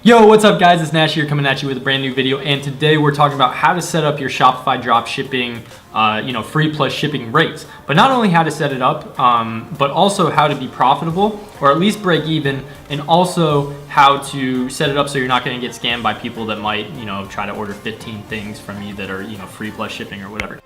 Yo, what's up guys? It's Nash here coming at you with a brand new video, and today we're talking about how to set up your Shopify drop shipping, free plus shipping rates. But not only how to set it up, but also how to be profitable or at least break even, and also how to set it up so you're not going to get scammed by people that might, try to order 15 things from you that are, free plus shipping or whatever.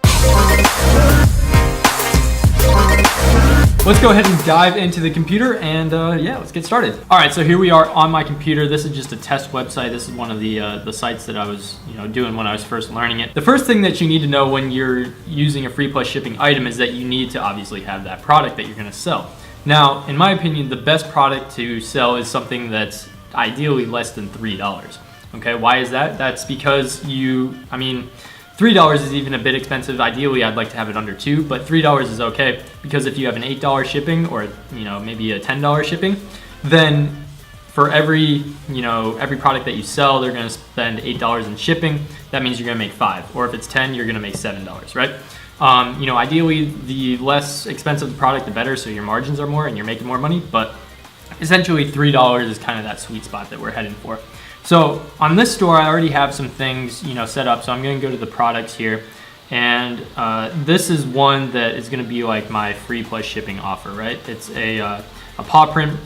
Let's go ahead and dive into the computer and let's get started. All right, so here we are on my computer. This is just a test website. This is one of the sites that I was doing when I was first learning it. The first thing that you need to know when you're using a free plus shipping item is that you need to obviously have that product that you're gonna sell. Now, in my opinion, the best product to sell is something that's ideally less than $3. Okay, why is that? That's because $3 is even a bit expensive. Ideally, I'd like to have it under $2, but $3 is okay, because if you have an $8 shipping or maybe a $10 shipping, then for every product that you sell, they're going to spend $8 in shipping. That means you're going to make $5, or if it's 10, you're going to make $7, right? Ideally, the less expensive the product, the better, so your margins are more and you're making more money. But essentially, $3 is kind of that sweet spot that we're heading for. So on this store, I already have some things, set up. So I'm going to go to the products here, and this is one that is going to be like my free plus shipping offer, right? It's a paw print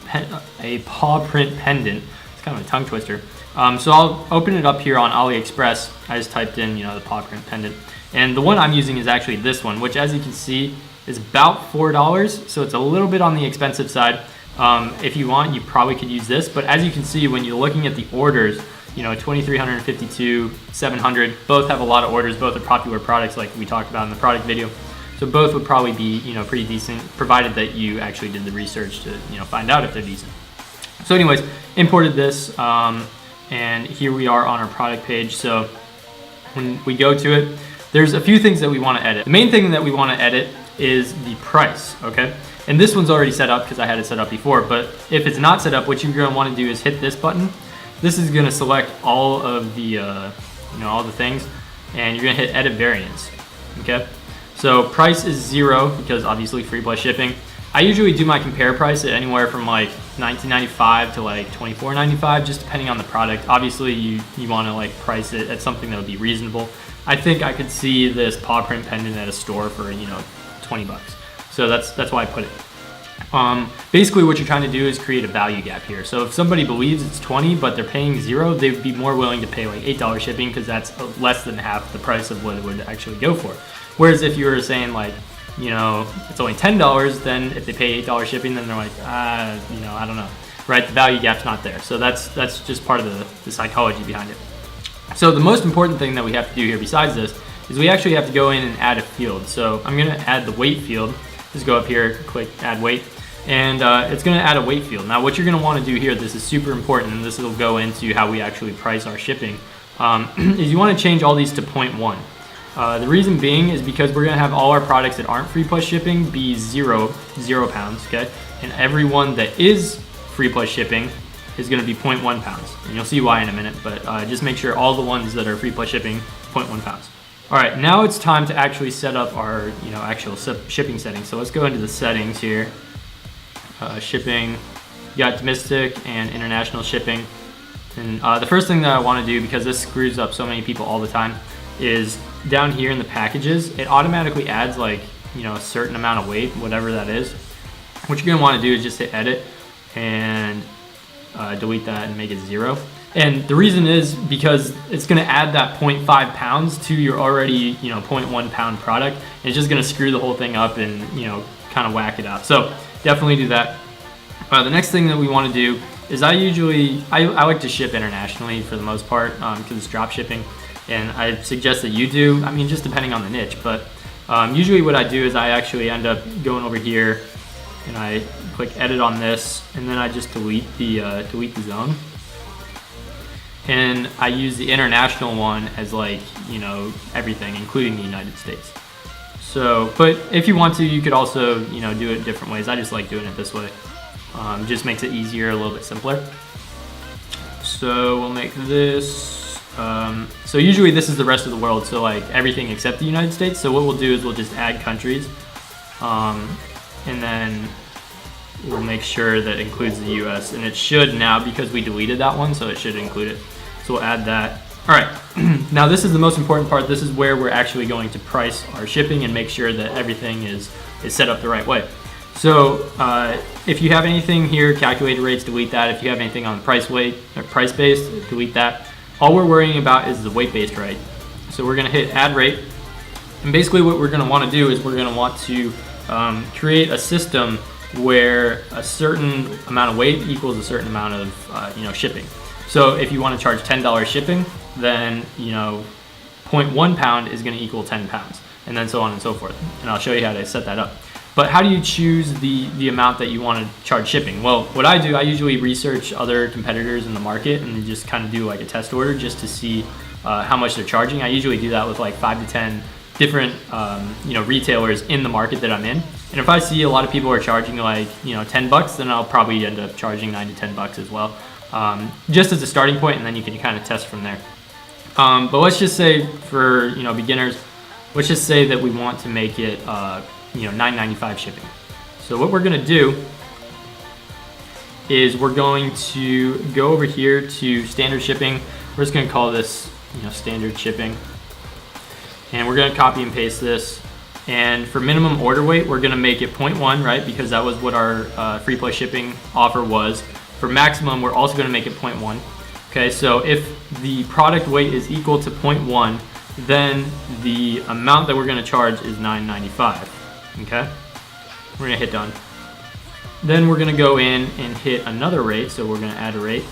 pendant. It's kind of a tongue twister. So I'll open it up here on AliExpress. I just typed in, the paw print pendant, and the one I'm using is actually this one, which, as you can see, is about $4. So it's a little bit on the expensive side. If you want, you probably could use this, but as you can see, when you're looking at the orders, 2,352, 700, both have a lot of orders. Both are popular products like we talked about in the product video. So both would probably be, pretty decent, provided that you actually did the research to, find out if they're decent. So anyways, imported this, and here we are on our product page. So when we go to it, there's a few things that we want to edit. The main thing that we want to edit is the price, okay? And this one's already set up because I had it set up before, but if it's not set up, what you're going to want to do is hit this button. This is going to select all of the, all the things, and you're going to hit edit variants, okay? So price is 0 because obviously free plus shipping. I usually do my compare price at anywhere from like $19.95 to like $24.95, just depending on the product. Obviously you want to like price it at something that would be reasonable. I think I could see this paw print pendant at a store for, $20. So that's why I put it. Basically what you're trying to do is create a value gap here. So if somebody believes it's 20, but they're paying 0, they'd be more willing to pay like $8 shipping, because that's less than half the price of what it would actually go for. Whereas if you were saying like, it's only $10, then if they pay $8 shipping, then they're like, I don't know, right? The value gap's not there. So that's just part of the psychology behind it. So the most important thing that we have to do here besides this is we actually have to go in and add a field. So I'm gonna add the weight field. Just go up here, click add weight, and it's gonna add a weight field. Now what you're gonna wanna do here, this is super important, and this will go into how we actually price our shipping, is you wanna change all these to 0.1. The reason being is because we're gonna have all our products that aren't free plus shipping be 0 pounds, okay? And every one that is free plus shipping is gonna be 0.1 pounds. And you'll see why in a minute, but just make sure all the ones that are free plus shipping, 0.1 pounds. All right, now it's time to actually set up our, actual shipping settings. So let's go into the settings here. Shipping, you got domestic and international shipping. And the first thing that I want to do, because this screws up so many people all the time, is down here in the packages, it automatically adds like, a certain amount of weight, whatever that is. What you're gonna want to do is just hit edit and delete that and make it 0. And the reason is because it's going to add that 0.5 pounds to your already, 0.1 pound product. And it's just going to screw the whole thing up and, kind of whack it out. So definitely do that. The next thing that we want to do is I like to ship internationally for the most part, because it's drop shipping. And I suggest that you do, just depending on the niche. But usually what I do is I actually end up going over here and I click edit on this, and then I just delete the zone. And I use the international one as like, everything, including the United States. So, but if you want to, you could also, do it different ways. I just like doing it this way. Just makes it easier, a little bit simpler. So we'll make this, so usually this is the rest of the world. So like everything except the United States. So what we'll do is we'll just add countries. And then we'll make sure that includes the US, and it should now because we deleted that one, so it should include it. So we'll add that. All right, now this is the most important part. This is where we're actually going to price our shipping and make sure that everything is set up the right way. So if you have anything here, calculated rates, delete that. If you have anything on price weight or price based, delete that. All we're worrying about is the weight based rate. So we're gonna hit add rate. And basically what we're gonna wanna do is we're gonna want to create a system where a certain amount of weight equals a certain amount of shipping. So if you want to charge $10 shipping, then 0.1 pound is going to equal 10 pounds, and then so on and so forth. And I'll show you how to set that up. But how do you choose the amount that you want to charge shipping? Well, what I do, I usually research other competitors in the market and just kind of do like a test order just to see how much they're charging. I usually do that with like 5 to 10 different retailers in the market that I'm in. And if I see a lot of people are charging like $10, then I'll probably end up charging $9 to $10 as well, just as a starting point, and then you can kind of test from there. But let's just say for beginners, let's just say that we want to make it $9.95 shipping. So what we're gonna do is we're going to go over here to standard shipping. We're just gonna call this standard shipping, and we're gonna copy and paste this. And for minimum order weight, we're gonna make it 0.1, right? Because that was what our free plus shipping offer was. For maximum, we're also gonna make it 0.1. Okay, so if the product weight is equal to 0.1, then the amount that we're gonna charge is $9.95, okay? We're gonna hit done. Then we're gonna go in and hit another rate, so we're gonna add a rate.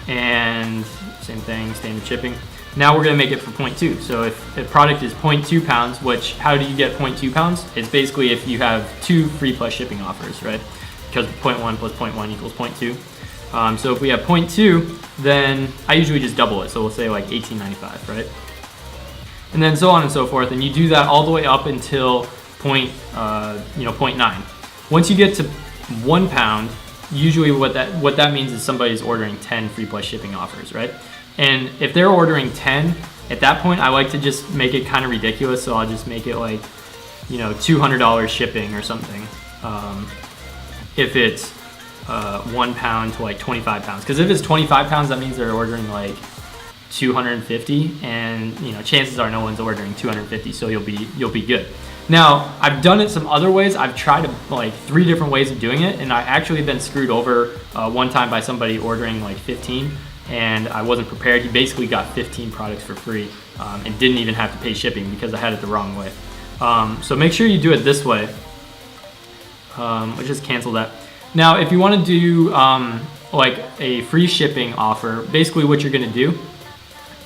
And same thing, standard shipping. Now we're gonna make it for 0.2. So if the product is 0.2 pounds, which, how do you get 0.2 pounds? It's basically if you have 2 free plus shipping offers, right? Because 0.1 plus 0.1 equals 0.2. So if we have 0.2, then I usually just double it. So we'll say like $18.95, right? And then so on and so forth. And you do that all the way up until 0.9. Once you get to 1 pound, usually what that means is somebody's ordering 10 free plus shipping offers, right? And if they're ordering 10, at that point, I like to just make it kind of ridiculous. So I'll just make it like, $200 shipping or something. If it's 1 pound to like 25 pounds. Because if it's 25 pounds, that means they're ordering like 250, and chances are no one's ordering 250, so you'll be good. Now, I've done it some other ways. I've tried like 3 different ways of doing it, and I actually been screwed over one time by somebody ordering like 15, and I wasn't prepared. He basically got 15 products for free and didn't even have to pay shipping because I had it the wrong way. So make sure you do it this way. Let's just cancel that. Now, if you want to do like a free shipping offer, basically what you're going to do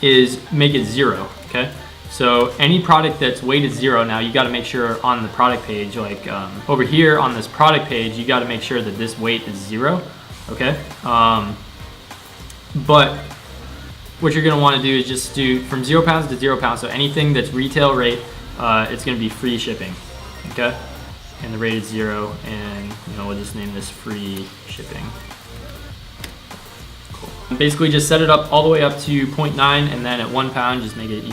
is make it 0, okay? So any product that's weighted 0, now you got to make sure on the product page, like over here on this product page, you got to make sure that this weight is 0, okay? But what you're going to want to do is just do from 0 pounds to 0 pounds. So anything that's retail rate, it's going to be free shipping, okay? And the rate is 0, and we'll just name this free shipping. Cool. Basically, just set it up all the way up to 0.9, and then at 1 pound, just make it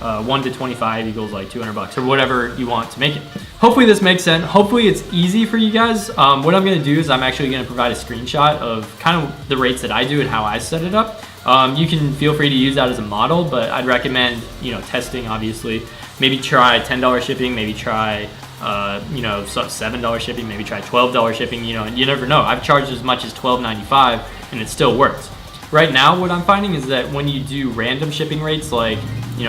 1 to 25 equals like $200 or whatever you want to make it. Hopefully this makes sense. Hopefully it's easy for you guys. What I'm gonna do is I'm actually gonna provide a screenshot of kind of the rates that I do and how I set it up. You can feel free to use that as a model, but I'd recommend testing, obviously. Maybe try $10 shipping, maybe try $7 shipping, maybe try $12 shipping, and you never know. I've charged as much as $12.95 and it still works. Right now, what I'm finding is that when you do random shipping rates, like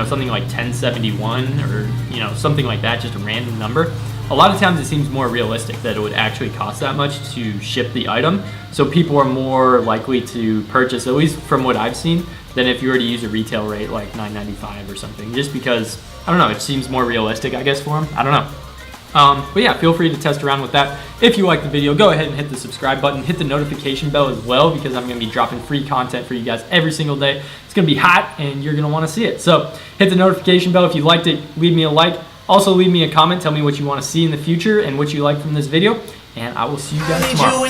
something like $10.71 or something like that, just a random number, a lot of times it seems more realistic that it would actually cost that much to ship the item. So people are more likely to purchase, at least from what I've seen, than if you were to use a retail rate like $9.95 or something, just because, I don't know, it seems more realistic, I guess, for them. I don't know. But yeah, feel free to test around with that. If you like the video, go ahead and hit the subscribe button, hit the notification bell as well, because I'm going to be dropping free content for you guys every single day. It's going to be hot and you're going to want to see it. So hit the notification bell. If you liked it, leave me a like. Also leave me a comment. Tell me what you want to see in the future and what you like from this video. And I will see you guys tomorrow.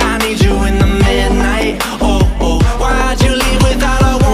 I need you in the midnight. Why'd you leave without a